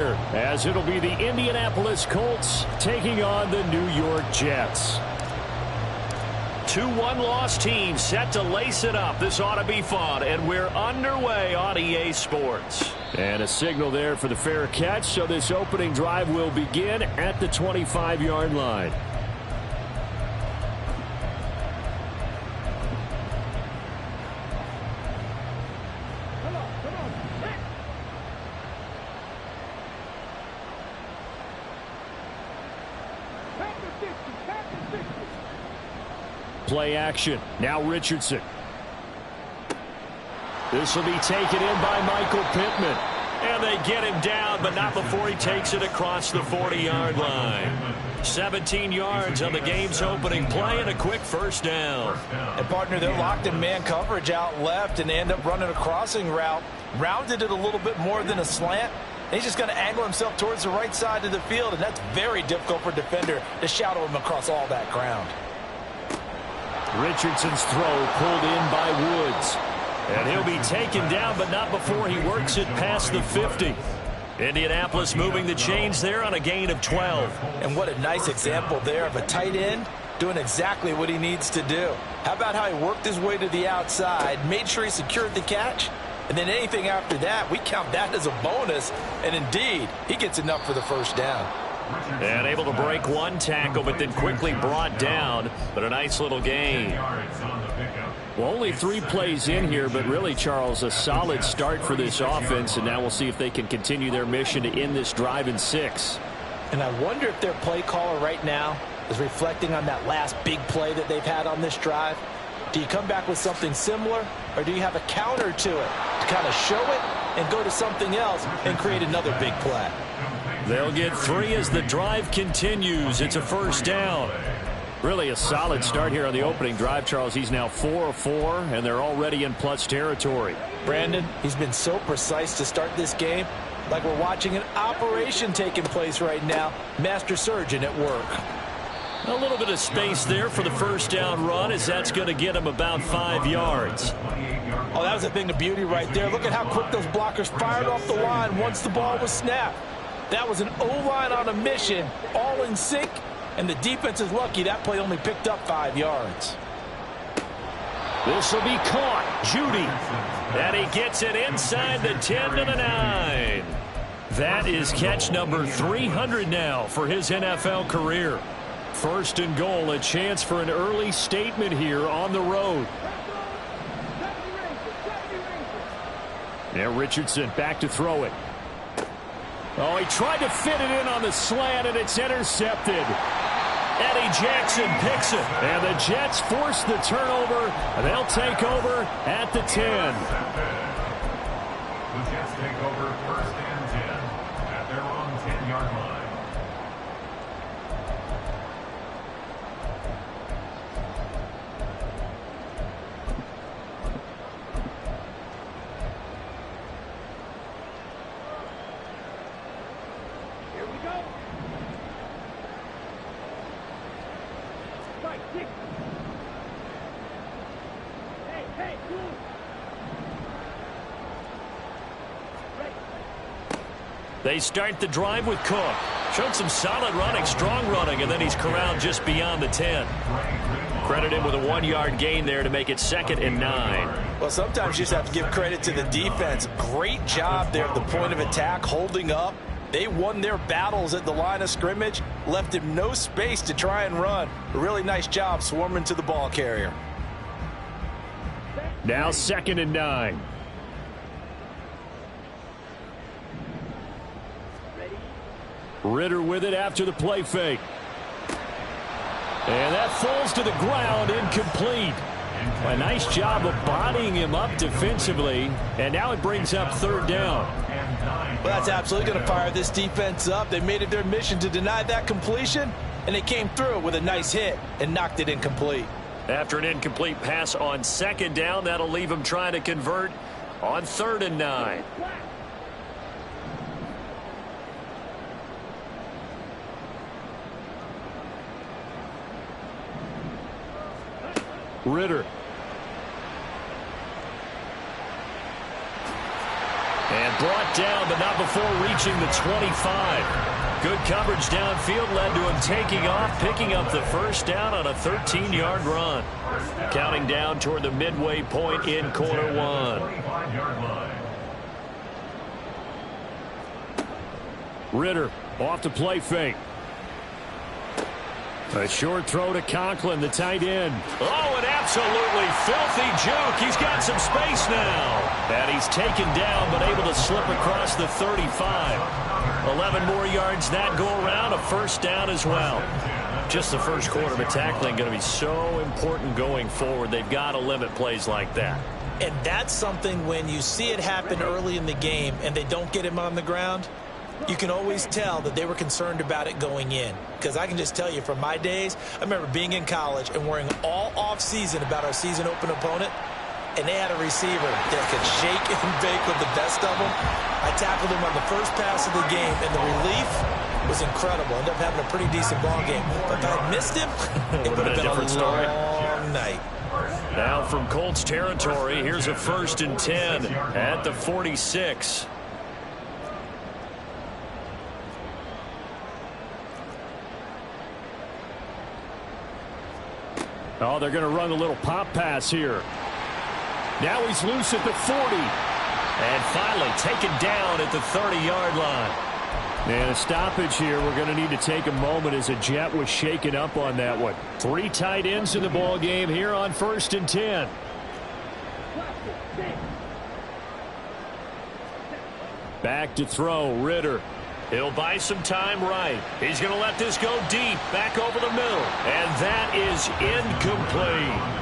As it'll be the Indianapolis Colts taking on the New York Jets. 2-1 loss team set to lace it up. This ought to be fun, and we're underway on EA Sports. And a signal there for the fair catch, so this opening drive will begin at the 25-yard line. Play action. Now Richardson. This will be taken in by Michael Pittman. And they get him down, but not before he takes it across the 40-yard line. 17 yards on the game's opening play and a quick first down. And partner, they're locked in man coverage out left, and they end up running a crossing route. Rounded it a little bit more than a slant. He's just going to angle himself towards the right side of the field, and that's very difficult for a defender to shadow him across all that ground. Richardson's throw pulled in by Woods. And he'll be taken down, but not before he works it past the 50. Indianapolis moving the chains there on a gain of 12. And what a nice example there of a tight end doing exactly what he needs to do. How about how he worked his way to the outside, made sure he secured the catch, and then anything after that, we count that as a bonus. And indeed, he gets enough for the first down. And able to break one tackle, but then quickly brought down. But a nice little gain. Well, only 3 plays in here, but really, Charles, a solid start for this offense. And now we'll see if they can continue their mission to end this drive in 6. And I wonder if their play caller right now is reflecting on that last big play that they've had on this drive. Do you come back with something similar, or do you have a counter to it to kind of show it and go to something else and create another big play? They'll get 3 as the drive continues. It's a first down. Really a solid start here on the opening drive, Charles. He's now 4 of 4, and they're already in plus territory. Brandon, he's been so precise to start this game, like we're watching an operation taking place right now. Master surgeon at work. A little bit of space there for the first down run, as that's going to get him about 5 yards. Oh, that was a thing of beauty right there. Look at how quick those blockers fired off the line once the ball was snapped. That was an O-line on a mission, all in sync, and the defense is lucky that play only picked up 5 yards. This will be caught. Judy. And he gets it inside the 10 to the 9. That is catch number 300 now for his NFL career. First and goal, a chance for an early statement here on the road. Now Richardson back to throw it. Oh, he tried to fit it in on the slant, and it's intercepted. Eddie Jackson picks it. And the Jets force the turnover, and they'll take over at the 10. The Jets take over first and 10 at their own 10-yard line. They start the drive with Cook. Showed some solid running, strong running, and then he's corralled just beyond the 10. Credit him with a 1-yard gain there to make it 2nd and 9. Well, sometimes you just have to give credit to the defense. Great job there at the point of attack, holding up. They won their battles at the line of scrimmage, left him no space to try and run. A really nice job swarming to the ball carrier. Now 2nd and 9. Ridder with it after the play fake. And that falls to the ground, incomplete. A nice job of bodying him up defensively, and now it brings up 3rd down. Well, that's absolutely going to fire this defense up. They made it their mission to deny that completion, and they came through with a nice hit and knocked it incomplete. After an incomplete pass on 2nd down, that'll leave him trying to convert on 3rd and 9. Ridder. And brought down, but not before reaching the 25. Good coverage downfield led to him taking off, picking up the first down on a 13-yard run. Counting down toward the midway point in quarter one. Ridder off the play fake. A short throw to Conklin, the tight end. Oh, an absolutely filthy juke. He's got some space now. And he's taken down, but able to slip across the 35. 11 more yards that go around, a first down as well. Just the first quarter, but tackling going to be so important going forward. They've got to limit plays like that. And that's something when you see it happen early in the game and they don't get him on the ground, you can always tell that they were concerned about it going in. Because I can just tell you from my days, I remember being in college and worrying all off-season about our season open opponent, and they had a receiver that could shake and bake with the best of them. I tackled him on the first pass of the game, and the relief was incredible. Ended up having a pretty decent ball game. But if I had missed him, it would have been a long night. Now from Colts territory, here's a 1st and 10 at the 46. Oh, they're going to run a little pop pass here. Now he's loose at the 40. And finally taken down at the 30-yard line. And a stoppage here. We're going to need to take a moment as a Jet was shaken up on that one. 3 tight ends in the ball game here on 1st and 10. Back to throw, Ridder. He'll buy some time right. He's going to let this go deep, back over the middle. And that is incomplete.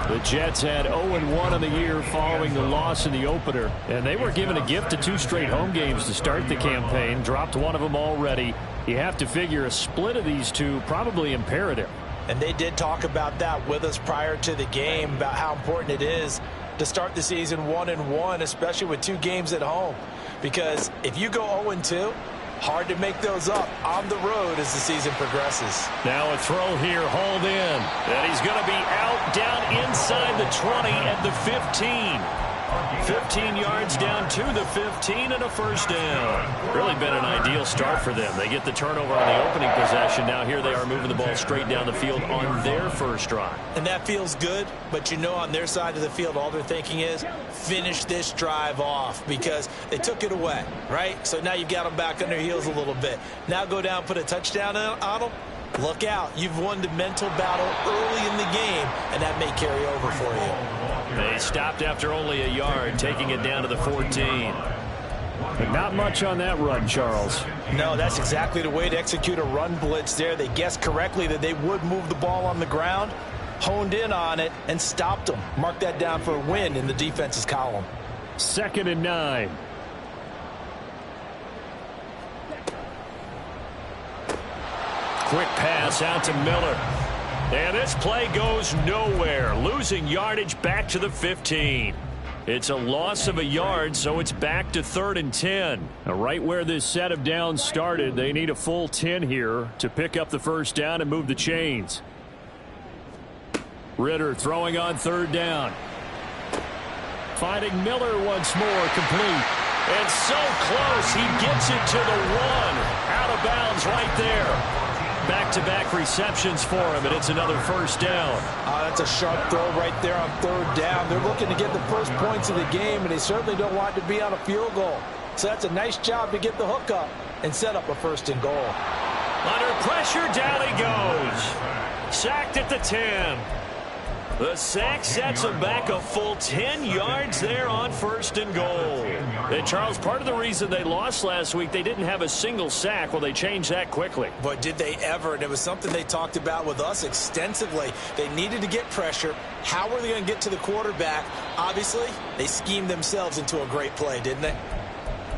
The Jets had 0-1 on the year following the loss in the opener. And they were given a gift of 2 straight home games to start the campaign. Dropped one of them already. You have to figure a split of these two probably imperative. And they did talk about that with us prior to the game, about how important it is to start the season 1-1, especially with 2 games at home. Because if you go 0-2, hard to make those up on the road as the season progresses. Now a throw here, hauled in. And he's going to be out down inside the 20 at the 15. 15 yards down to the 15 and a first down. Really been an ideal start for them. They get the turnover on the opening possession. Now here they are moving the ball straight down the field on their first drive. And that feels good, but you know on their side of the field all they're thinking is finish this drive off because they took it away, right? So now you've got them back on their heels a little bit. Now go down, put a touchdown on them. Look out. You've won the mental battle early in the game, and that may carry over for you. They stopped after only a yard, taking it down to the 14. But not much on that run, Charles. No, that's exactly the way to execute a run blitz there. They guessed correctly that they would move the ball on the ground, honed in on it, and stopped them. Mark that down for a win in the defense's column. 2nd and 9. Quick pass out to Miller. And this play goes nowhere, losing yardage back to the 15. It's a loss of a yard, so it's back to 3rd and 10. Now, right where this set of downs started, they need a full 10 here to pick up the first down and move the chains. Ridder throwing on 3rd down. Finding Miller once more, complete. And so close, he gets it to the 1. Out of bounds right there. Back-to-back receptions for him, and it's another first down. That's a sharp throw right there on 3rd down. They're looking to get the first points of the game, and they certainly don't want to be on a field goal. So that's a nice job to get the hook up and set up a 1st and goal. Under pressure, down he goes. Sacked at the 10. The sack sets him back a full 10 yards there on 1st and goal. And Charles, part of the reason they lost last week, they didn't have a single sack. Well, they changed that quickly. But did they ever? And it was something they talked about with us extensively. They needed to get pressure. How were they going to get to the quarterback? Obviously, they schemed themselves into a great play, didn't they?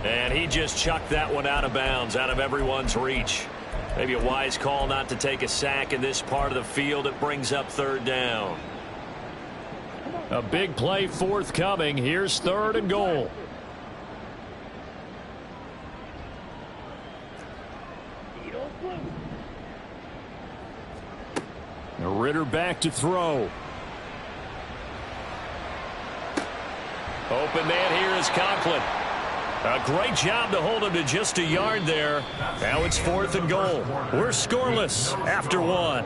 And he just chucked that one out of bounds, out of everyone's reach. Maybe a wise call not to take a sack in this part of the field. It brings up 3rd down. A big play forthcoming. Here's 3rd and goal. Ridder back to throw. Open man here is Conklin. A great job to hold him to just a yard there. Now it's 4th and goal. We're scoreless after 1.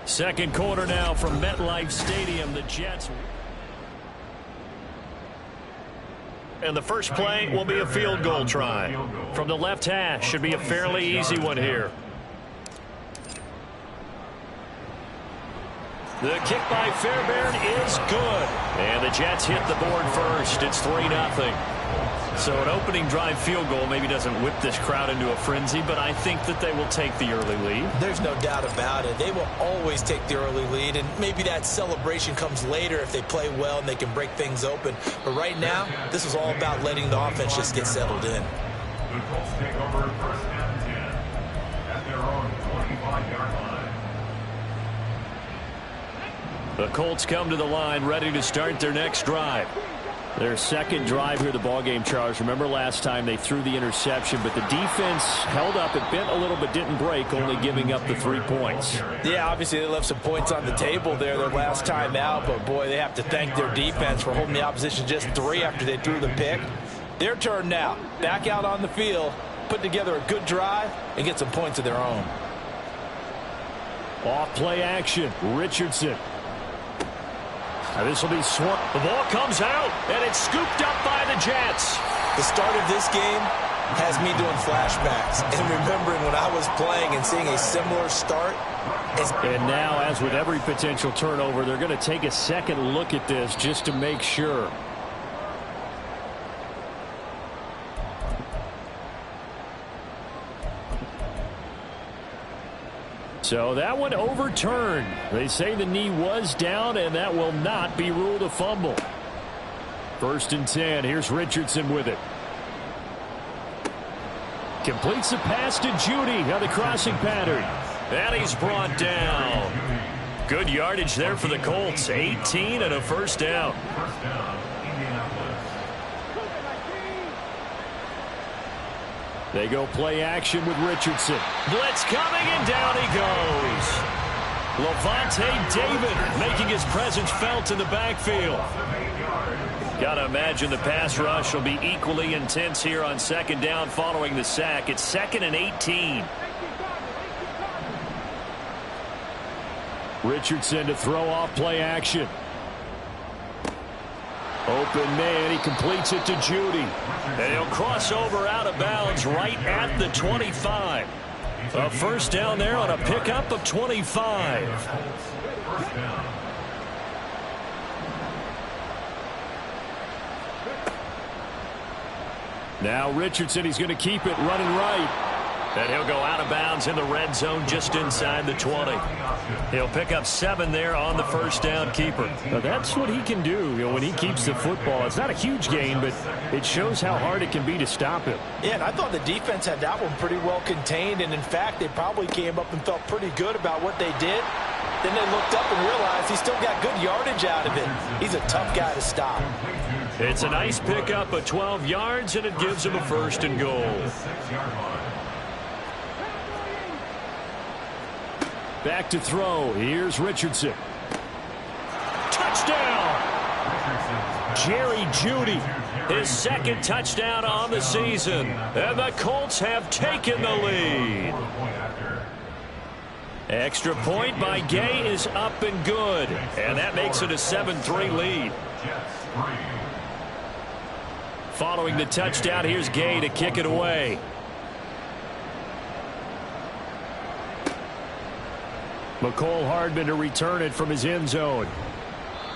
Second quarter now from MetLife Stadium. The Jets. And the first play will be a field goal try. From the left hash, should be a fairly easy one here. The kick by Fairbairn is good. And the Jets hit the board first. It's 3-0. So an opening drive field goal maybe doesn't whip this crowd into a frenzy, but I think that they will take the early lead. There's no doubt about it. They will always take the early lead, and maybe that celebration comes later if they play well and they can break things open. But right now, this is all about letting the offense just get settled in. The Colts take over 1st and 10 at their own 25-yard line. The Colts come to the line ready to start their next drive. Their second drive here, the ballgame, Charles. Remember last time they threw the interception, but the defense held up. It bent a little but didn't break, only giving up the 3 points. Yeah, obviously they left some points on the table there their last time out, but boy, they have to thank their defense for holding the opposition just 3 after they threw the pick. Their turn now. Back out on the field, put together a good drive, and get some points of their own. Off play action. Richardson. Now this will be swung. The ball comes out, and it's scooped up by the Jets. The start of this game has me doing flashbacks and remembering when I was playing and seeing a similar start. And now, as with every potential turnover, they're going to take a second look at this just to make sure. So that one overturned. They say the knee was down, and that will not be ruled a fumble. 1st and 10. Here's Richardson with it. Completes the pass to Judy on the crossing pattern. And he's brought down. Good yardage there for the Colts. 18 and a first down. First down, Indianapolis. They go play action with Richardson. Blitz coming, and down he goes. Lavonte David making his presence felt in the backfield. Got to imagine the pass rush will be equally intense here on second down following the sack. It's 2nd and 18. Richardson to throw off play action. Open man, he completes it to Judy. And he'll cross over out of bounds right at the 25. A first down there on a pickup of 25. First down. Now Richardson, he's going to keep it running right. And he'll go out of bounds in the red zone just inside the 20. He'll pick up 7 there on the first down keeper. Now that's what he can do, when he keeps the football. It's not a huge gain, but it shows how hard it can be to stop him. Yeah, and I thought the defense had that one pretty well contained, and in fact, they probably came up and felt pretty good about what they did. Then they looked up and realized he still got good yardage out of it. He's a tough guy to stop. It's a nice pickup of 12 yards, and it gives him a 1st and goal. 6-yard line. Back to throw. Here's Richardson. Touchdown! Jerry Jeudy, his 2nd touchdown on the season. And the Colts have taken the lead. Extra point by Gay is up and good. And that makes it a 7-3 lead. Following the touchdown, here's Gay to kick it away. McCole Hardman to return it from his end zone.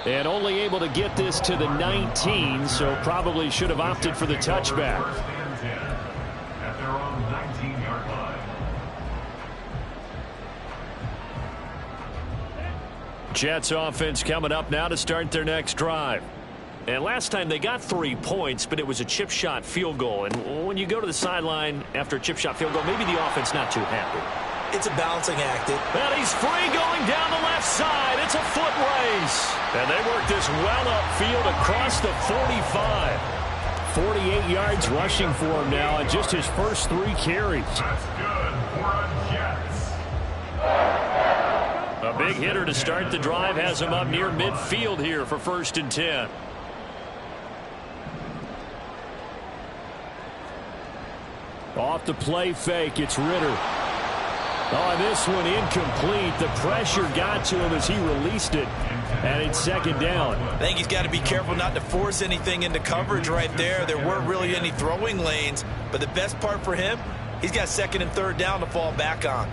And only able to get this to the 19, so probably should have opted for the touchback. First and 10 at their own 19-yard line. Jets offense coming up now to start their next drive. And last time they got 3 points, but it was a chip shot field goal. And when you go to the sideline after a chip shot field goal, maybe the offense not too happy. It's a balancing act. And he's free going down the left side. It's a foot race. And they work this well upfield across the 45. 48 yards rushing for him now on just his first 3 carries. That's good for a Jets. A big hitter to start the drive has him up near midfield here for 1st and 10. Off the play fake, it's Ridder. Oh, and this one incomplete. The pressure got to him as he released it, and it's second down. I think he's got to be careful not to force anything into coverage right there. There weren't really any throwing lanes, but the best part for him, he's got second and third down to fall back on.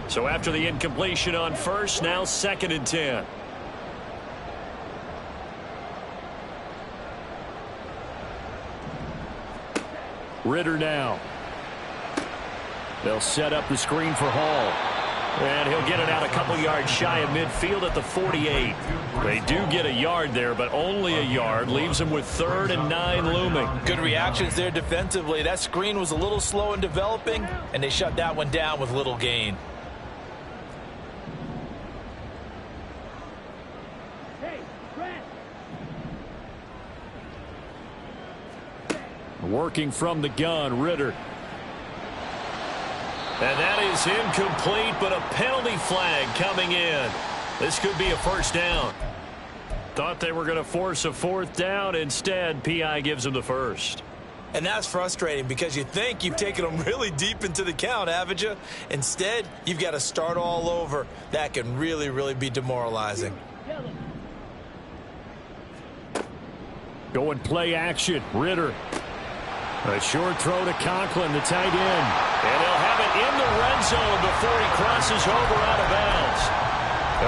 So after the incompletion on first, now second and 10. Ridder now. They'll set up the screen for Hall. And he'll get it out a couple yards shy of midfield at the 48. They do get a yard there, but only a yard. Leaves them with 3rd and 9 looming. Good reactions there defensively. That screen was a little slow in developing, and they shut that one down with little gain. Working from the gun, Ridder. And that is incomplete, but a penalty flag coming in. This could be a first down. Thought they were going to force a 4th down. Instead, P.I. gives them the first. And that's frustrating because you think you've taken them really deep into the count, haven't you? Instead, you've got to start all over. That can really, really be demoralizing. Going play action, Ridder. A short throw to Conklin, the tight end. And he'll have it in the red zone before he crosses over out of bounds.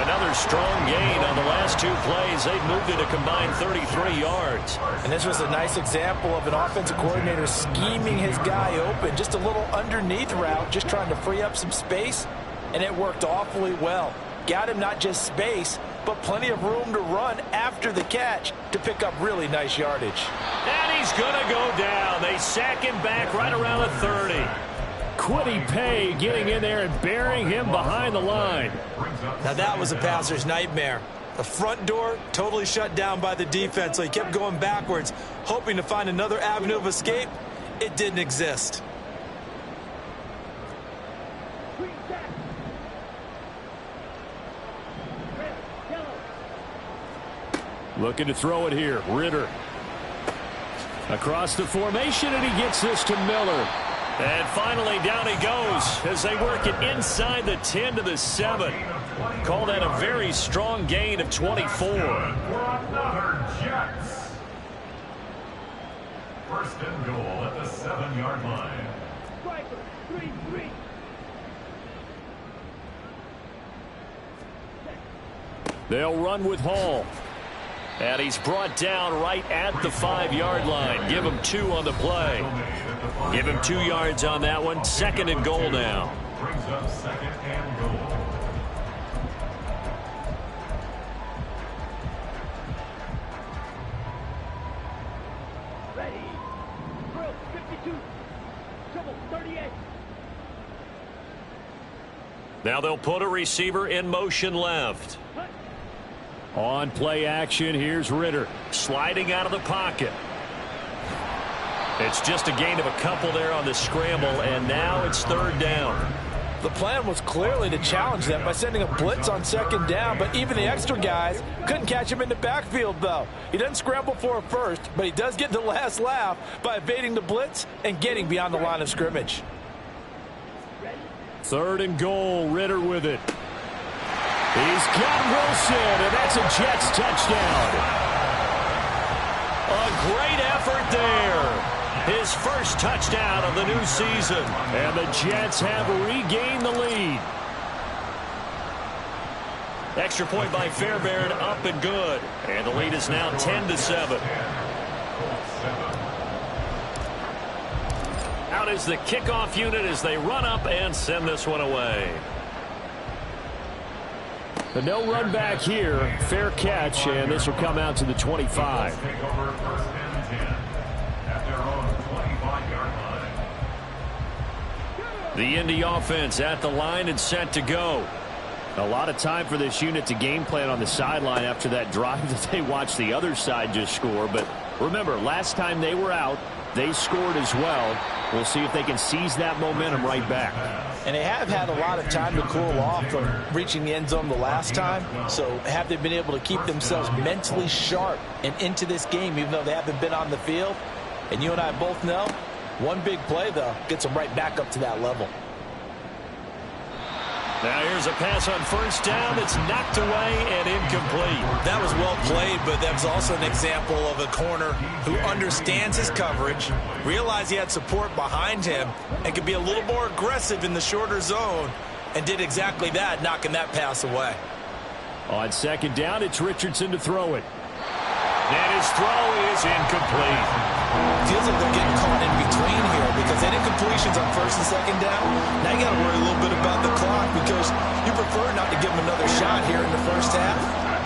Another strong gain on the last 2 plays. They've moved it a combined 33 yards. And this was a nice example of an offensive coordinator scheming his guy open. Just a little underneath route, just trying to free up some space. And it worked awfully well. Got him not just space, but plenty of room to run after the catch to pick up really nice yardage. And he's going to go down. They sack him back right around the 30. Kwity Paye getting in there and burying him behind the line. Now that was a passer's nightmare. The front door totally shut down by the defense, so he kept going backwards, hoping to find another avenue of escape. It didn't exist. Looking to throw it here, Ridder. Across the formation, and he gets this to Miller. And finally, down he goes as they work it inside the 10 to the 7. Call that a very strong gain of 24. First and goal at the 7-yard line. They'll run with Hall. And he's brought down right at the 5-yard line. Give him 2 on the play. Give him 2 yards on that one. Second and goal now. Brings up second and goal. Ready. Drill 52. Triple 38. Now they'll put a receiver in motion left. On play action, here's Ridder. Sliding out of the pocket. It's just a gain of a couple there on the scramble, and now it's 3rd down. The plan was clearly to challenge them by sending a blitz on 2nd down, but even the extra guys couldn't catch him in the backfield, though. He doesn't scramble for a first, but he does get the last laugh by evading the blitz and getting beyond the line of scrimmage. 3rd and goal, Ridder with it. He's got Wilson, and that's a Jets touchdown. A great effort there. His first touchdown of the new season. And the Jets have regained the lead. Extra point by Fairbairn, up and good. And the lead is now 10 to 7. Out is the kickoff unit as they run up and send this one away. But no run back here. Fair catch, and this will come out to the 25. Take over first and 10 at their own 25-yard line. The Indy offense at the line and set to go. A lot of time for this unit to game plan on the sideline after that drive that they watched the other side just score. But remember, last time they were out, they scored as well. We'll see if they can seize that momentum right back. And they have had a lot of time to cool off from reaching the end zone the last time. So have they been able to keep themselves mentally sharp and into this game, even though they haven't been on the field? And you and I both know One big play, though, gets them right back up to that level. Now here's a pass on first down that's knocked away and incomplete. That was well played, but that was also an example of a corner who understands his coverage, realized he had support behind him, and could be a little more aggressive in the shorter zone, and did exactly that, knocking that pass away. On second down, it's Richardson to throw it. And his throw is incomplete. Feels like they're getting caught in between here because they did completions on first and second down. Now you got to worry a little bit about the clock because you prefer not to give them another shot here in the first half.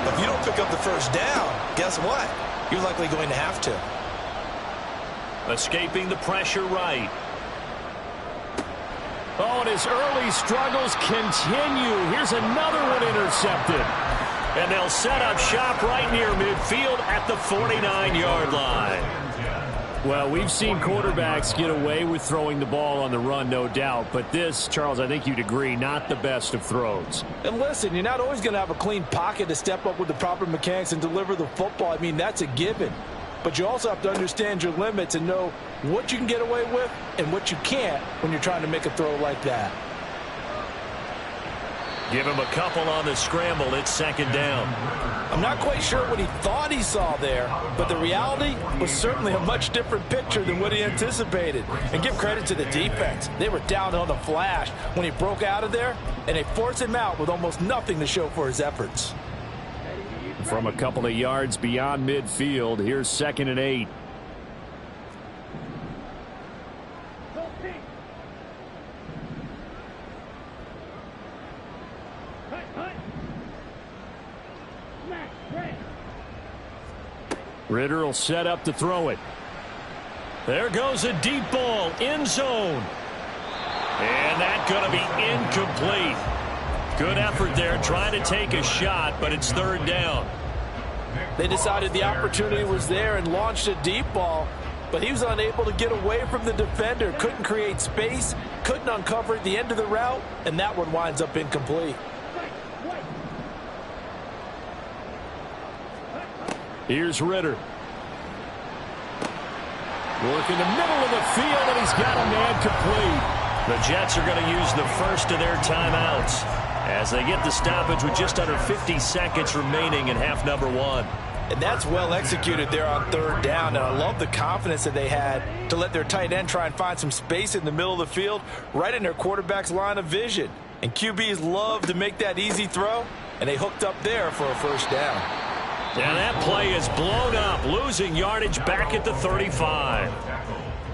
But if you don't pick up the first down, guess what? You're likely going to have to. Escaping the pressure right. Oh, and his early struggles continue. Here's another one intercepted. And they'll set up shop right near midfield at the 49-yard line. Well, we've seen quarterbacks get away with throwing the ball on the run, no doubt. But this, Charles, I think you'd agree, not the best of throws. And listen, you're not always going to have a clean pocket to step up with the proper mechanics and deliver the football. I mean, that's a given. But you also have to understand your limits and know what you can get away with and what you can't when you're trying to make a throw like that. Give him a couple on the scramble. It's second down. I'm not quite sure what he thought he saw there, but the reality was certainly a much different picture than what he anticipated. And give credit to the defense. They were down on the flash when he broke out of there, and they forced him out with almost nothing to show for his efforts. From a couple of yards beyond midfield, here's 2nd and 8. Ridder will set up to throw it. There goes a deep ball, end zone. And that's going to be incomplete. Good effort there, trying to take a shot, but it's third down. They decided the opportunity was there and launched a deep ball, but he was unable to get away from the defender, couldn't create space, couldn't uncover at the end of the route, and that one winds up incomplete. Here's Ridder. Working the middle of the field, and he's got a man complete. The Jets are going to use the first of their timeouts as they get the stoppage with just under 50 seconds remaining in half number 1. And that's well executed there on third down. And I love the confidence that they had to let their tight end try and find some space in the middle of the field, right in their quarterback's line of vision. And QBs love to make that easy throw, and they hooked up there for a first down. And that play is blown up, losing yardage back at the 35.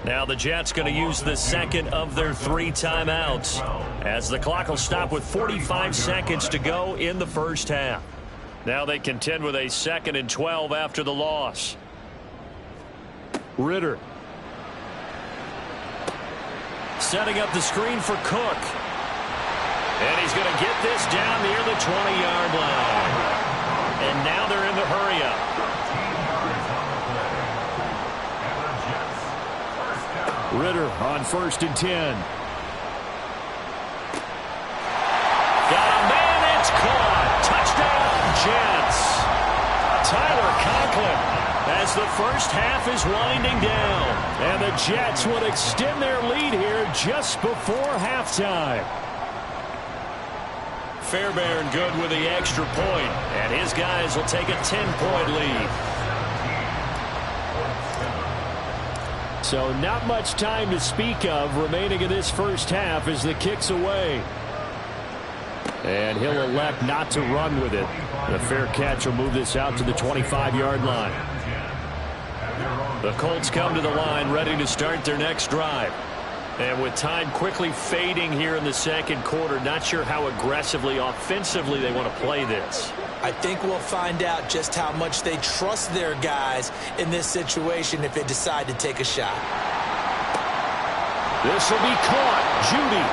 Now the Jets going to use the second of their 3 timeouts as the clock will stop with 45 seconds to go in the first half. Now they contend with a 2nd and 12 after the loss. Ridder. Setting up the screen for Cook. And he's going to get this down near the 20-yard line. And now they're in the hurry-up. Ridder on 1st and 10. Got a man, it's caught. Touchdown, Jets. Tyler Conklin as the first half is winding down. And the Jets will extend their lead here just before halftime. Fairbairn good with the extra point, and his guys will take a 10-point lead. So not much time to speak of remaining in this first half as the kick's away. And he'll elect not to run with it. The fair catch will move this out to the 25-yard line. The Colts come to the line ready to start their next drive. And with time quickly fading here in the second quarter, not sure how aggressively, offensively they want to play this. I think we'll find out just how much they trust their guys in this situation if they decide to take a shot. This will be caught. Judy.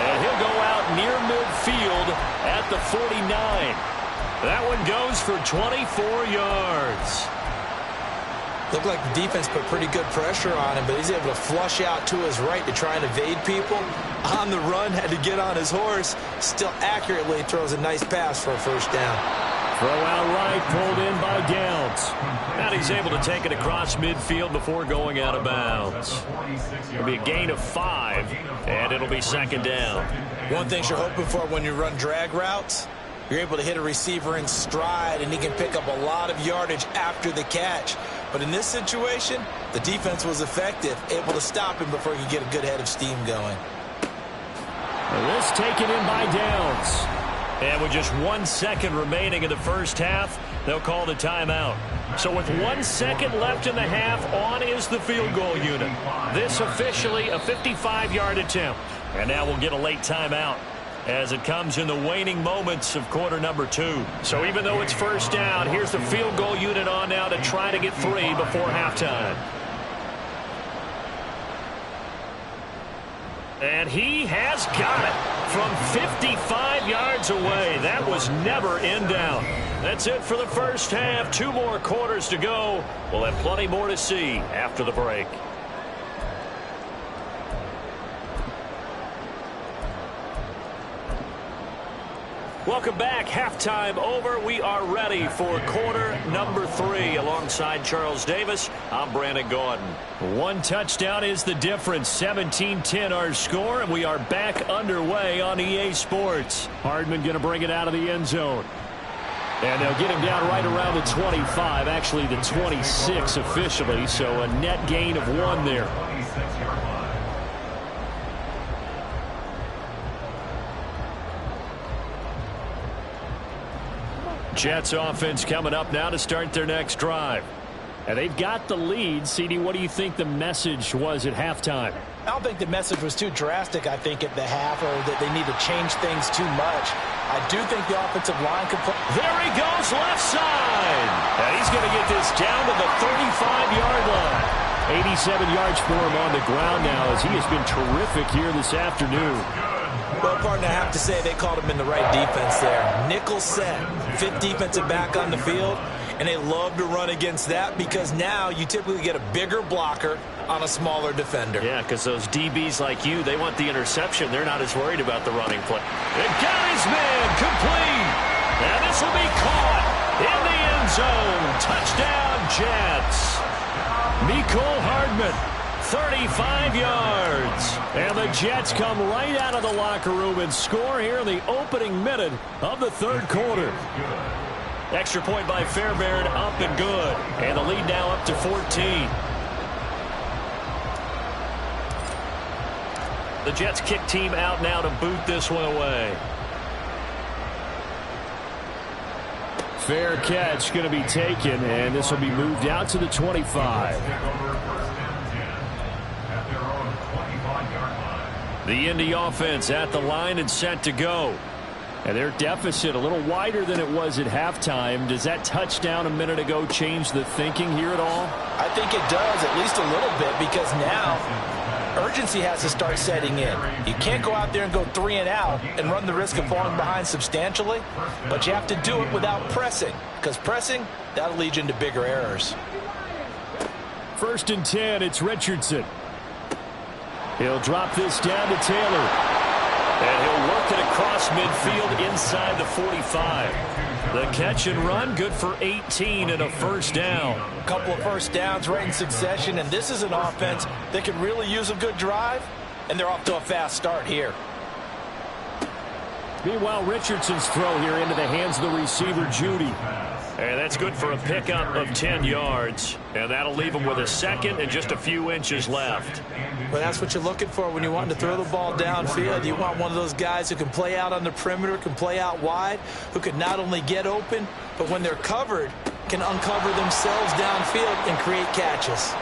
And he'll go out near midfield at the 49. That one goes for 24 yards. Looked like the defense put pretty good pressure on him, but he's able to flush out to his right to try and evade people. On the run, had to get on his horse. Still accurately throws a nice pass for a first down. Throw out right, pulled in by Downs. And he's able to take it across midfield before going out of bounds. It'll be a gain of 5, and it'll be second down. One thing you're hoping for when you run drag routes, you're able to hit a receiver in stride, and he can pick up a lot of yardage after the catch. But in this situation, the defense was effective, able to stop him before he could get a good head of steam going. This taken in by Downs. And with just 1 second remaining in the first half, they'll call the timeout. So with 1 second left in the half, on is the field goal unit. This officially a 55-yard attempt. And now we'll get a late timeout as it comes in the waning moments of quarter number 2. So even though it's first down, here's the field goal unit on now to try to get 3 before halftime. And he has got it from 55 yards away. That was never in doubt. That's it for the first half. 2 more quarters to go. We'll have plenty more to see after the break. Welcome back. Halftime over. We are ready for quarter number 3. Alongside Charles Davis, I'm Brandon Gaudin. 1 touchdown is the difference. 17-10 our score, and we are back underway on EA Sports. Hardman going to bring it out of the end zone. And they'll get him down right around the 25, actually the 26 officially, so a net gain of 1 there. Jets offense coming up now to start their next drive. And they've got the lead. CD, what do you think the message was at halftime? I don't think the message was too drastic, I think, at the half, or that they need to change things too much. I do think the offensive line can play. There he goes, left side. And he's going to get this down to the 35-yard line. 87 yards for him on the ground now as he has been terrific here this afternoon. Well, partner, I have to say they called him in the right defense there. Nickel set, 5th defensive back on the field, and they love to run against that because now you typically get a bigger blocker on a smaller defender. Yeah, because those DBs like you, they want the interception. They're not as worried about the running play. And got his man complete. And this will be caught in the end zone. Touchdown, Jets. Mecole Hardman, 35 yards. And the Jets come right out of the locker room and score here in the opening minute of the third quarter. Extra point by Fairbairn, up and good. And the lead now up to 14. The Jets kick team out now to boot this one away. Fair catch going to be taken, and this will be moved out to the 25. The Indy offense at the line and set to go. And their deficit a little wider than it was at halftime. Does that touchdown a minute ago change the thinking here at all? I think it does, at least a little bit, because now urgency has to start setting in. You can't go out there and go 3 and out and run the risk of falling behind substantially, but you have to do it without pressing, because pressing, that'll lead you into bigger errors. 1st and 10, it's Richardson. He'll drop this down to Taylor. And he'll work it across midfield inside the 45. The catch and run, good for 18 and a first down. A couple of first downs right in succession, and this is an offense that could really use a good drive, and they're off to a fast start here. Meanwhile, Richardson's throw here into the hands of the receiver, Judy. And that's good for a pickup of 10 yards. And that'll leave him with a second and just a few inches left. Well, that's what you're looking for when you want to throw the ball downfield. You want one of those guys who can play out on the perimeter, can play out wide, who can not only get open, but when they're covered, can uncover themselves downfield and create catches.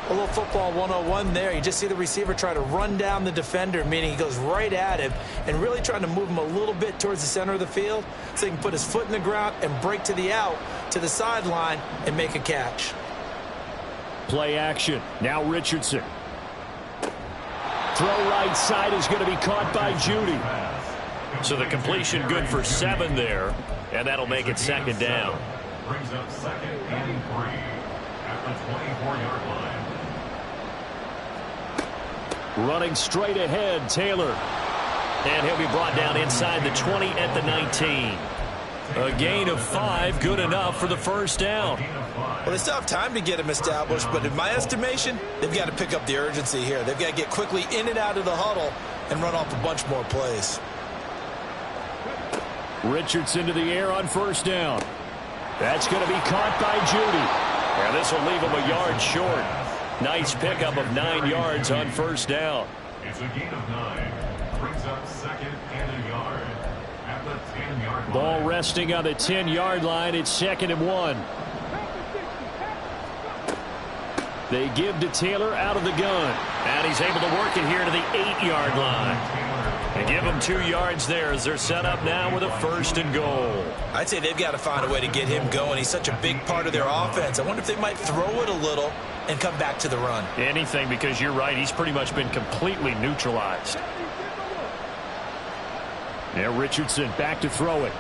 A little football 101 there. You just see the receiver try to run down the defender, meaning he goes right at him and really trying to move him a little bit towards the center of the field so he can put his foot in the ground and break to the out, to the sideline, and make a catch. Play action. Now Richardson. Throw right side is going to be caught by Judy. So the completion good for 7 there, and that'll make it second down. Brings up 2nd and 3 at the 24-yard line. Running straight ahead, Taylor. And he'll be brought down inside the 20 at the 19. A gain of 5, good enough for the first down. Well, they still have time to get him established, but in my estimation, they've got to pick up the urgency here. They've got to get quickly in and out of the huddle and run off a bunch more plays. Richardson to the air on first down. That's going to be caught by Judy. And this will leave him a yard short. Nice pickup of 9 yards on first down. It's a gain of 9. Brings up second and a yard at the 10-yard line. Ball resting on the 10-yard line. It's 2nd and 1. They give to Taylor out of the gun. And he's able to work it here to the 8-yard line. And give them 2 yards there as they're set up now with a 1st and goal. I'd say they've got to find a way to get him going. He's such a big part of their offense. I wonder if they might throw it a little and come back to the run. Anything, because you're right. He's pretty much been completely neutralized. Now Richardson back to throw it.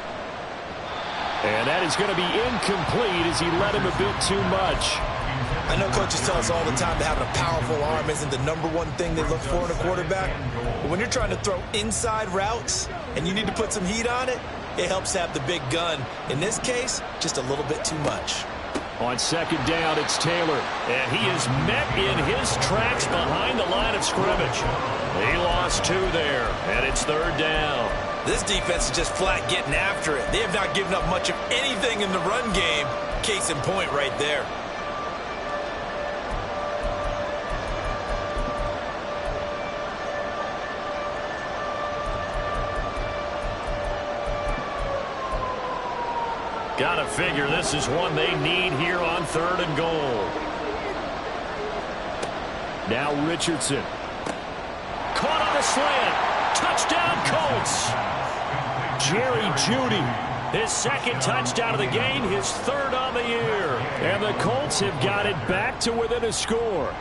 And that is going to be incomplete as he led him a bit too much. I know coaches tell us all the time that having a powerful arm isn't the #1 thing they look for in a quarterback. But when you're trying to throw inside routes and you need to put some heat on it, it helps to have the big gun. In this case, just a little bit too much. On 2nd down, it's Taylor. And he is met in his tracks behind the line of scrimmage. He lost 2 there, and it's 3rd down. This defense is just flat getting after it. They have not given up much of anything in the run game. Case in point right there. Gotta figure this is one they need here on 3rd and goal. Now Richardson. Caught on a slant. Touchdown Colts. Jerry Judy. His 2nd touchdown of the game, his 3rd on the year. And the Colts have got it back to within a score.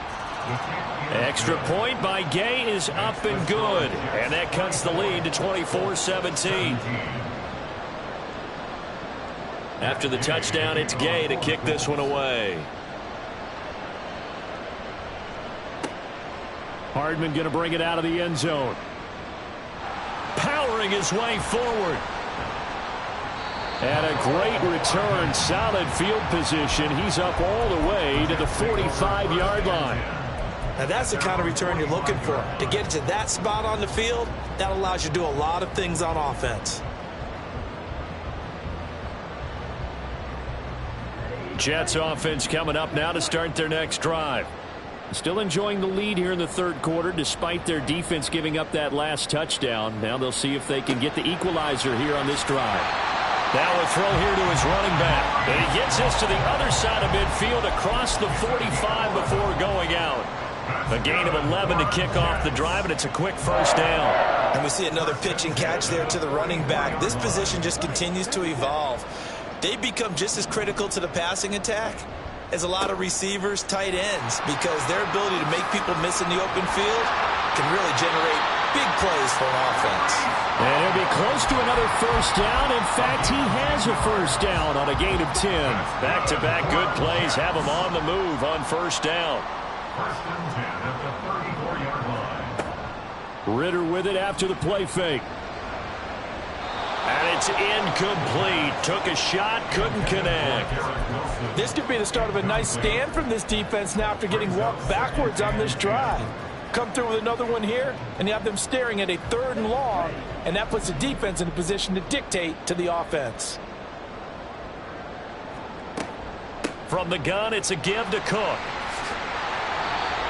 Extra point by Gay is up and good. And that cuts the lead to 24-17. After the touchdown, it's Gay to kick this one away. Hardman going to bring it out of the end zone. Powering his way forward. And a great return. Solid field position. He's up all the way to the 45-yard line. Now that's the kind of return you're looking for. To get to that spot on the field, that allows you to do a lot of things on offense. Jets offense coming up now to start their next drive. Still enjoying the lead here in the 3rd quarter despite their defense giving up that last touchdown. Now they'll see if they can get the equalizer here on this drive. Now a throw here to his running back. And he gets this to the other side of midfield across the 45 before going out. A gain of 11 to kick off the drive, and it's a quick 1st down. And we see another pitch and catch there to the running back. This position just continues to evolve. They become just as critical to the passing attack as a lot of receivers, tight ends, because their ability to make people miss in the open field can really generate big plays for an offense. And he'll be close to another 1st down. In fact, he has a 1st down on a gain of 10. Back-to-back good plays have him on the move on 1st down. 1st and 10 at the 34-yard line. Ritter with it after the play fake. And it's incomplete. Took a shot, couldn't connect. This could be the start of a nice stand from this defense now after getting walked backwards on this drive. Come through with another one here, and you have them staring at a 3rd and long, and that puts the defense in a position to dictate to the offense. From the gun, it's a give to Cook.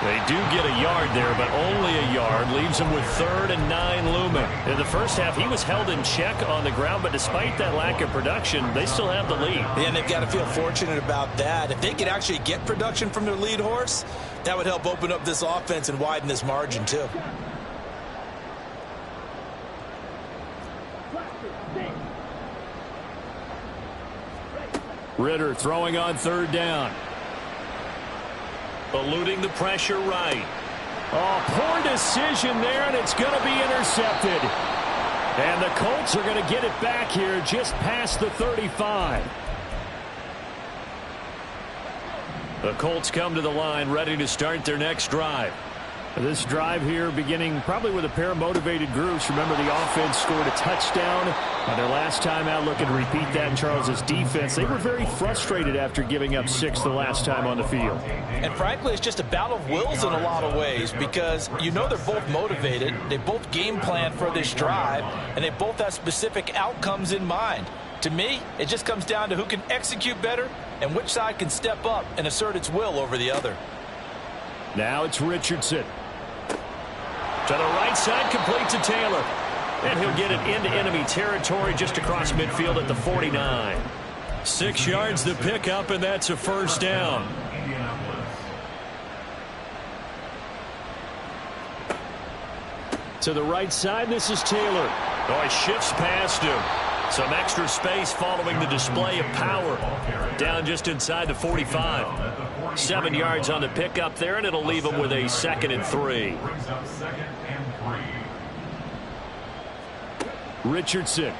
They do get a yard there, but only a yard. Leaves them with 3rd and 9 looming. In the first half, he was held in check on the ground, but despite that lack of production, they still have the lead. Yeah, and they've got to feel fortunate about that. If they could actually get production from their lead horse, that would help open up this offense and widen this margin, too. Ritter throwing on 3rd down. Eluding the pressure right. Oh, poor decision there, and it's going to be intercepted. And the Colts are going to get it back here just past the 35. The Colts come to the line ready to start their next drive. This drive here beginning probably with a pair of motivated groups. Remember, the offense scored a touchdown on their last time out. Looking to repeat that in Charles' defense. They were very frustrated after giving up 6 the last time on the field. And frankly, it's just a battle of wills in a lot of ways because you know they're both motivated. They both game plan for this drive, and they both have specific outcomes in mind. To me, it just comes down to who can execute better and which side can step up and assert its will over the other. Now it's Richardson. To the right side, complete to Taylor. And he'll get it into enemy territory just across midfield at the 49. 6 yards the pickup, and that's a first down. To the right side, this is Taylor. Oh, he shifts past him. Some extra space following the display of power. Down just inside the 45. 7 yards on the pickup there, and it'll leave him with a 2nd and 3. Richardson.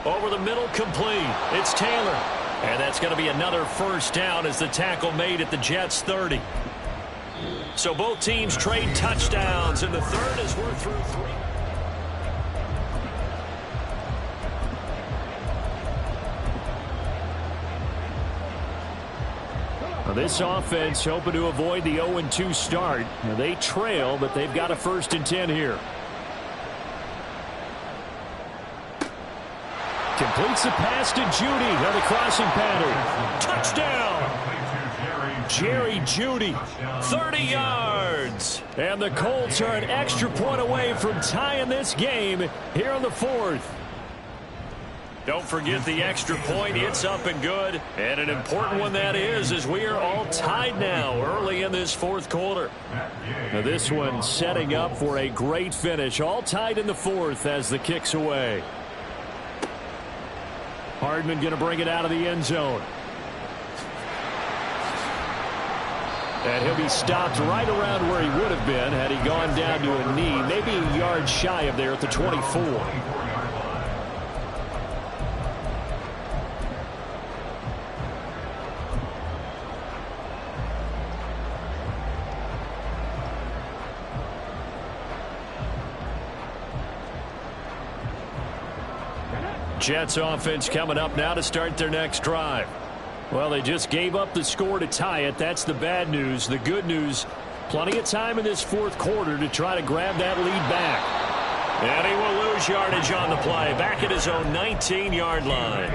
Over the middle, complete. It's Taylor. And that's going to be another first down as the tackle made at the Jets' 30. So both teams trade touchdowns, and the third as we're through 3. This offense hoping to avoid the 0-2 start. Now, they trail, but they've got a 1st and 10 here. Completes the pass to Jeudy on the crossing pattern. Touchdown! Jerry Jeudy, 30 yards. And the Colts are an extra point away from tying this game here on the 4th. Don't forget the extra point. It's up and good. And an important one that is, as we are all tied now early in this 4th quarter. Now this one setting up for a great finish. All tied in the 4th as the kick's away. Hardman going to bring it out of the end zone. And he'll be stopped right around where he would have been had he gone down to a knee. Maybe a yard shy of there at the 24. Jets offense coming up now to start their next drive. Well, they just gave up the score to tie it. That's the bad news. The good news, plenty of time in this 4th quarter to try to grab that lead back. And he will lose yardage on the play. Back at his own 19-yard line.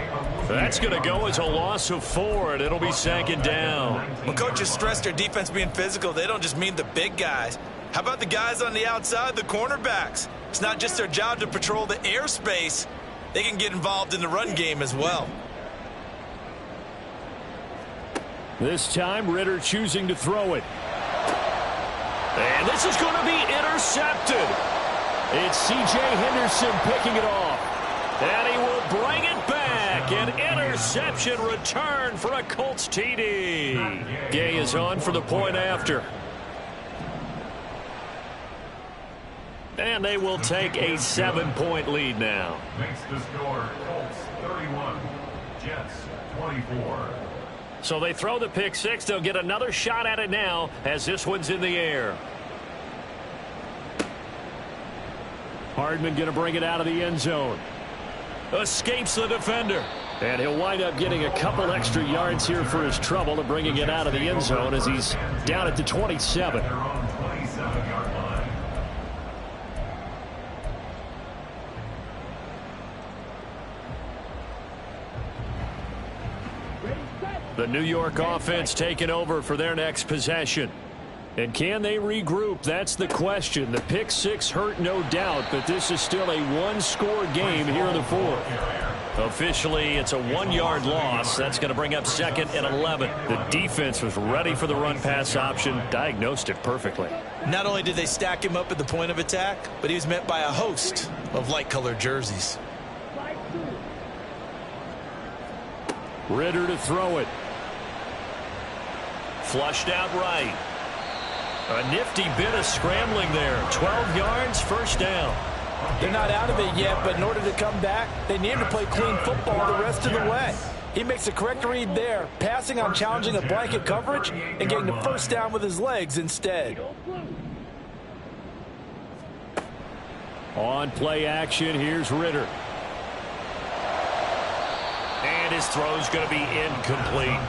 That's going to go as a loss of 4, and it'll be 2nd down. Well, coaches stress their defense being physical. They don't just mean the big guys. How about the guys on the outside, the cornerbacks? It's not just their job to patrol the airspace. They can get involved in the run game as well. This time, Ritter choosing to throw it. And this is going to be intercepted. It's C.J. Henderson picking it off. And he will bring it back. An interception return for a Colts TD. Gay is on for the point after. And they will take a 7-point lead now. Makes the score Colts 31, Jets 24. So they throw the pick 6. They'll get another shot at it now as this one's in the air. Hardman going to bring it out of the end zone. Escapes the defender. And he'll wind up getting a couple extra yards here for his trouble and bringing it out of the end zone as he's down at the 27. Their own 27-yard line. The New York offense taking over for their next possession. And can they regroup? That's the question. The pick 6 hurt, no doubt, but this is still a 1-score game here in the 4th. Officially, it's a 1-yard loss. That's going to bring up 2nd and 11. The defense was ready for the run-pass option, diagnosed it perfectly. Not only did they stack him up at the point of attack, but he was met by a host of light-colored jerseys. Ritter to throw it. Flushed out right. A nifty bit of scrambling there. 12 yards, first down. They're not out of it yet, but in order to come back, they need to play clean football the rest of the way. He makes the correct read there, passing on challenging a blanket coverage and getting the first down with his legs instead. On play action, here's Ridder. And his throw's going to be incomplete.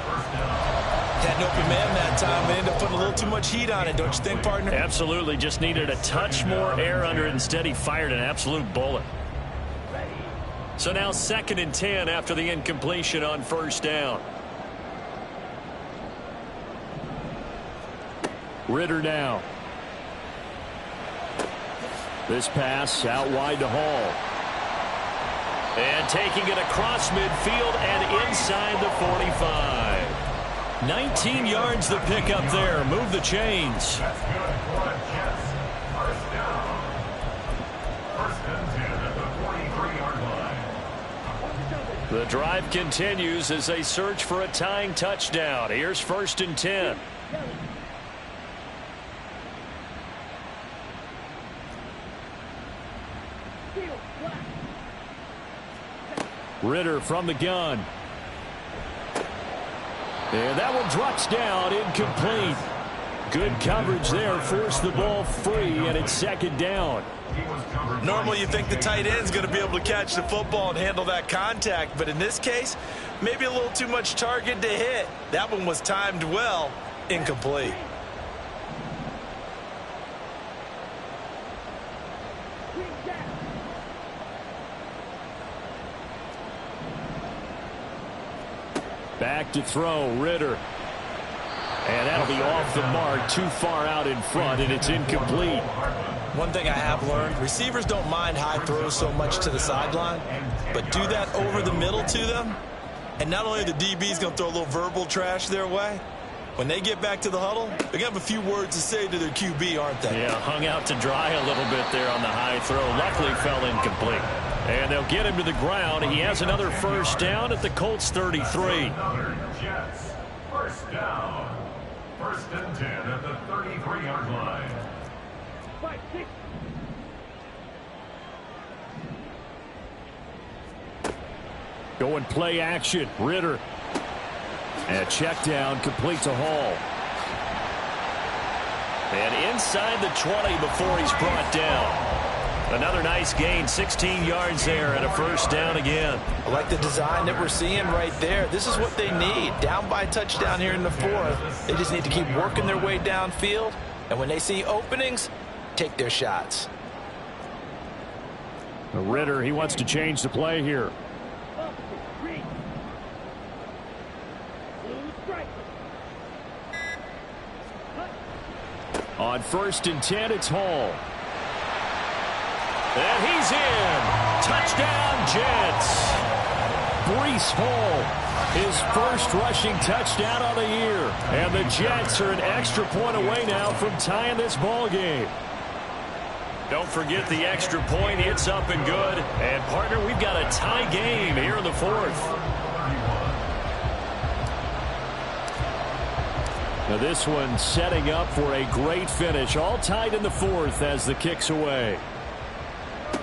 Had an open man that time, but ended up putting a little too much heat on it, don't you think, partner? Absolutely, just needed a touch more air under it. Instead, he fired an absolute bullet. So now 2nd and 10 after the incompletion on first down. Ridder now. This pass out wide to Hall. And taking it across midfield and inside the 45. 19 yards the pick up there. Move the chains. That's good for the Jets. First down. First and 10 at the 43-yard line. The drive continues as they search for a tying touchdown. Here's 1st and 10. Ridder from the gun. And that one drops down, incomplete. Good coverage there, forced the ball free, and it's 2nd down. Normally you think the tight end's going to be able to catch the football and handle that contact, but in this case, maybe a little too much target to hit. That one was timed well, incomplete. Back to throw, Ridder. And that'll be off the mark, too far out in front, and it's incomplete. One thing I have learned, receivers don't mind high throws so much to the sideline, but do that over the middle to them, and not only the DB's going to throw a little verbal trash their way, when they get back to the huddle, they're going to have a few words to say to their QB, aren't they? Yeah, hung out to dry a little bit there on the high throw. Luckily fell incomplete. And they'll get him to the ground. He has another first down at the Colts 33. Another Jets. First down. First and 10 at the 33-yard line. 5, 6. Going play action, Ridder. And a check down, complete to Hall. And inside the 20 before he's brought down. Another nice gain, 16 yards there and a first down again. I like the design that we're seeing right there. This is what they need. Down by a touchdown here in the 4th. They just need to keep working their way downfield. And when they see openings, take their shots. Ridder, he wants to change the play here. On 1st and 10, it's Hall. And he's in. Touchdown, Jets. Breece Hall, his first rushing touchdown of the year. And the Jets are an extra point away now from tying this ball game. Don't forget the extra point. It's up and good. And, partner, we've got a tie game here in the 4th. Now this one setting up for a great finish. All tied in the 4th as the kick's away.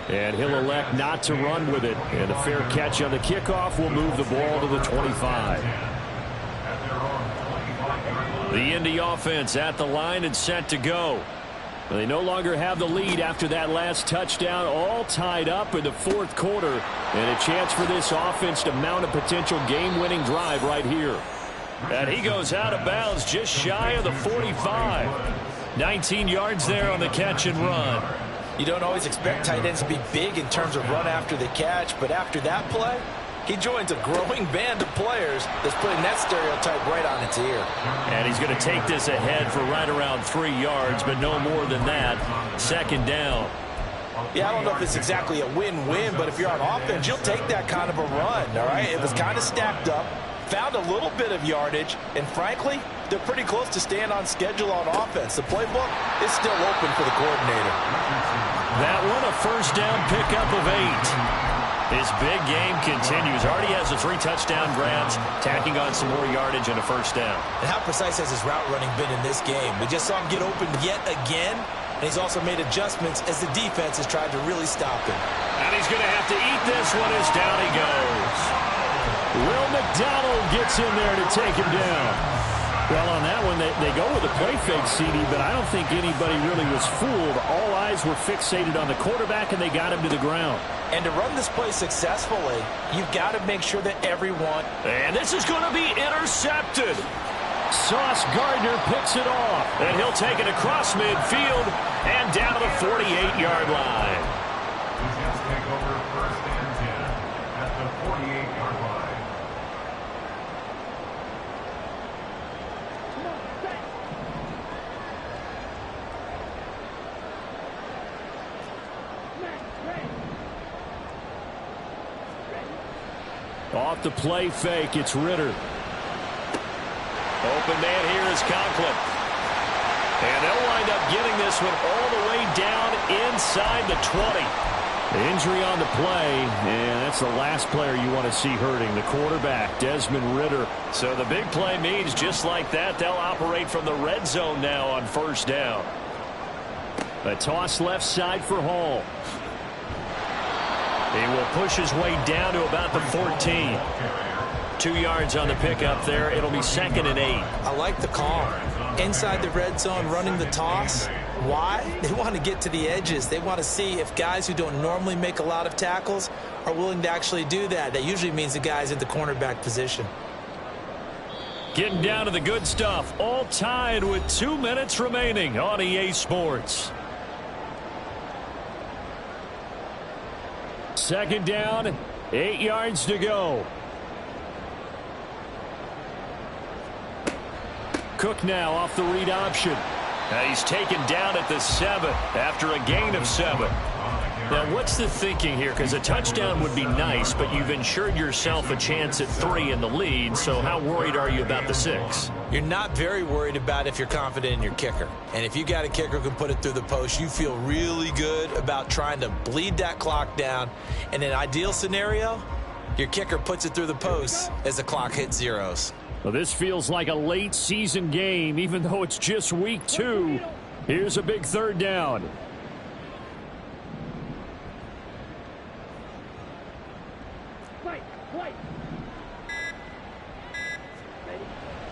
And he'll elect not to run with it. And a fair catch on the kickoff will move the ball to the 25. The Indy offense at the line and set to go. They no longer have the lead after that last touchdown. All tied up in the 4th quarter. And a chance for this offense to mount a potential game-winning drive right here. And he goes out of bounds just shy of the 45. 19 yards there on the catch and run. You don't always expect tight ends to be big in terms of run after the catch, but after that play, he joins a growing band of players that's putting that stereotype right on its ear. And he's going to take this ahead for right around 3 yards, but no more than that. 2nd down. Yeah, I don't know if it's exactly a win-win, but if you're on offense, you'll take that kind of a run, all right? It was kind of stacked up, found a little bit of yardage, and frankly, they're pretty close to staying on schedule on offense. The playbook is still open for the coordinator. That one a first down pickup of 8. His big game continues. Already has the 3 touchdown grabs, tacking on some more yardage and a first down. And how precise has his route running been in this game? We just saw him get open yet again, and he's also made adjustments as the defense has tried to really stop him. And he's going to have to eat this one as down he goes. Will McDonald gets in there to take him down. Well, on that one, they go with a play fake, CD, but I don't think anybody really was fooled. All eyes were fixated on the quarterback, and they got him to the ground. And to run this play successfully, you've got to make sure that everyone... And this is going to be intercepted. Sauce Gardner picks it off. And he'll take it across midfield and down to the 48-yard line. The Jets take over 1st and 10 at the 48-yard line. Off the play fake, it's Ritter. Open man here is Conklin. And they'll wind up getting this one all the way down inside the 20. The injury on the play, and that's the last player you want to see hurting, the quarterback, Desmond Ritter. So the big play means just like that, they'll operate from the red zone now on 1st down. A toss left side for Hall. He will push his way down to about the 14. 2 yards on the pickup there. It'll be 2nd and 8. I like the call. Inside the red zone, running the toss. Why? They want to get to the edges. They want to see if guys who don't normally make a lot of tackles are willing to actually do that. That usually means the guys at the cornerback position. Getting down to the good stuff. All tied with 2 minutes remaining on EA Sports. 2nd down, 8 yards to go. Cook now off the read option. He's taken down at the 7 after a gain of 7. Now, what's the thinking here? Because a touchdown would be nice, but you've ensured yourself a chance at 3 in the lead, so how worried are you about the 6? You're not very worried about if you're confident in your kicker. And if you got a kicker who can put it through the post, you feel really good about trying to bleed that clock down. In an ideal scenario, your kicker puts it through the post as the clock hits zeros. Well, this feels like a late season game, even though it's just week 2. Here's a big 3rd down.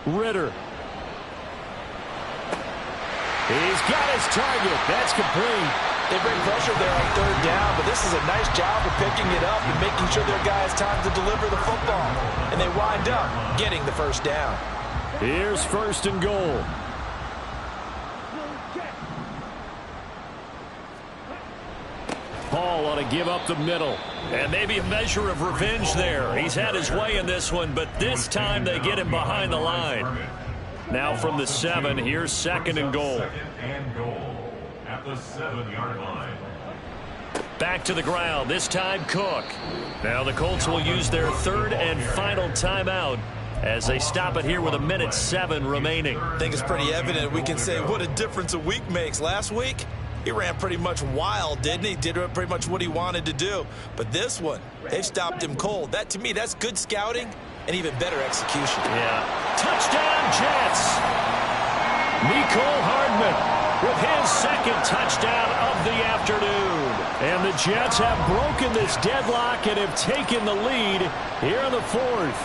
Ritter. He's got his target. That's complete. They bring pressure there on 3rd down, but this is a nice job of picking it up and making sure their guy has time to deliver the football. And they wind up getting the 1st down. Here's 1st and goal. Hall ought to give up the middle. And maybe a measure of revenge there. He's had his way in this one, but this time they get him behind the line. Now from the 7, here's 2nd and goal. 2nd and goal at the 7-yard line. Back to the ground, this time Cook. Now the Colts will use their 3rd and final timeout as they stop it here with 1:07 remaining. I think it's pretty evident we can say what a difference a week makes. Last week, he ran pretty much wild, didn't he? Did pretty much what he wanted to do. But this one, they've stopped him cold. That, to me, that's good scouting and even better execution. Yeah. Touchdown, Jets. Mecole Hardman with his 2nd touchdown of the afternoon. And the Jets have broken this deadlock and have taken the lead here in the 4th.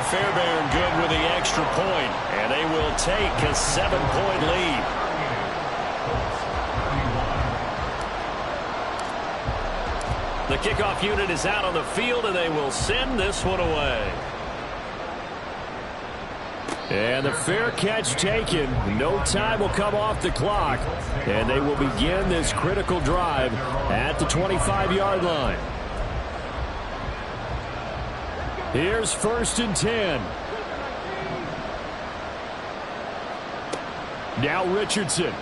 Fairbairn good with the extra point, and they will take a 7-point lead. The kickoff unit is out on the field, and they will send this one away. And the fair catch taken. No time will come off the clock, and they will begin this critical drive at the 25-yard line. Here's 1st and 10. Now Richardson.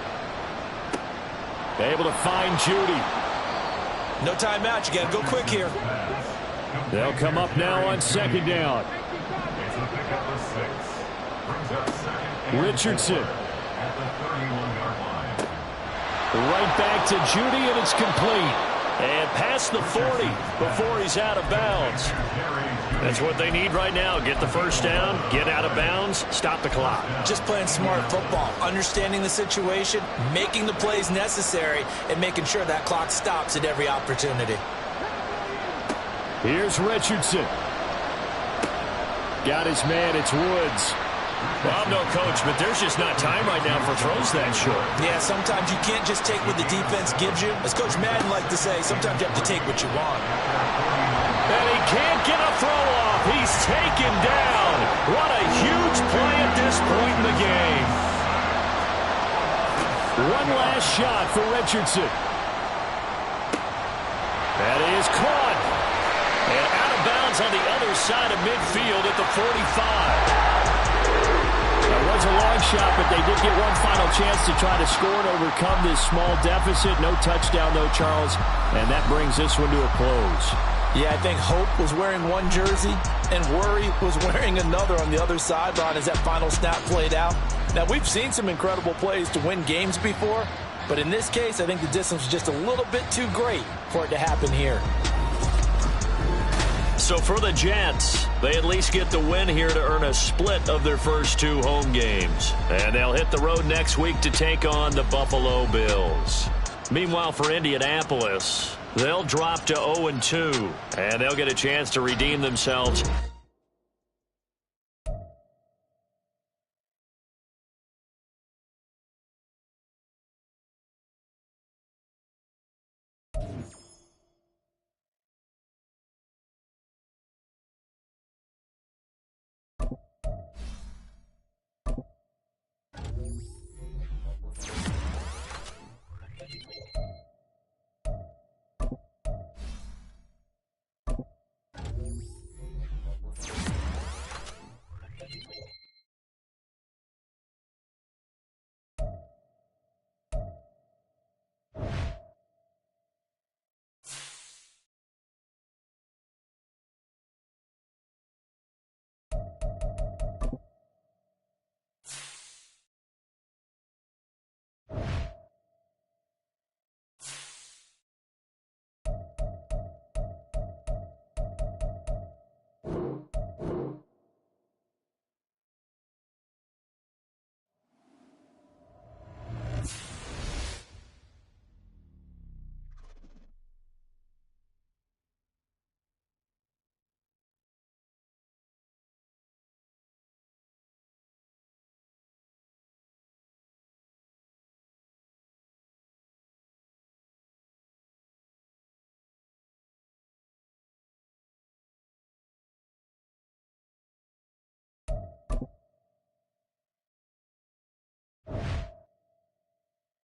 Able to find Judy. No timeout. You got to go quick here. They'll come up now on 2nd down. It's a pickup of 6. Brings up 2nd and Richardson. at the 31-yard line. Right back to Judy, and it's complete. And past the 40 before he's out of bounds. That's what they need right now. Get the 1st down, get out of bounds, stop the clock. Just playing smart football, understanding the situation, making the plays necessary, and making sure that clock stops at every opportunity. Here's Richardson. Got his man. It's Woods. Well, I'm no coach, but there's just not time right now for throws that short. Yeah, sometimes you can't just take what the defense gives you. As Coach Madden liked to say, sometimes you have to take what you want. And he can't get a throw off. He's taken down. What a huge play at this point in the game. One last shot for Richardson. That is caught. And out of bounds on the other side of midfield at the 45. That was a long shot, but they did get one final chance to try to score and overcome this small deficit. No touchdown, though, Charles, and that brings this one to a close. Yeah, I think Hope was wearing one jersey and Worry was wearing another on the other sideline as that final snap played out. Now, we've seen some incredible plays to win games before, but in this case, I think the distance was just a little bit too great for it to happen here. So for the Jets, they at least get the win here to earn a split of their first 2 home games. And they'll hit the road next week to take on the Buffalo Bills. Meanwhile, for Indianapolis, they'll drop to 0-2, and they'll get a chance to redeem themselves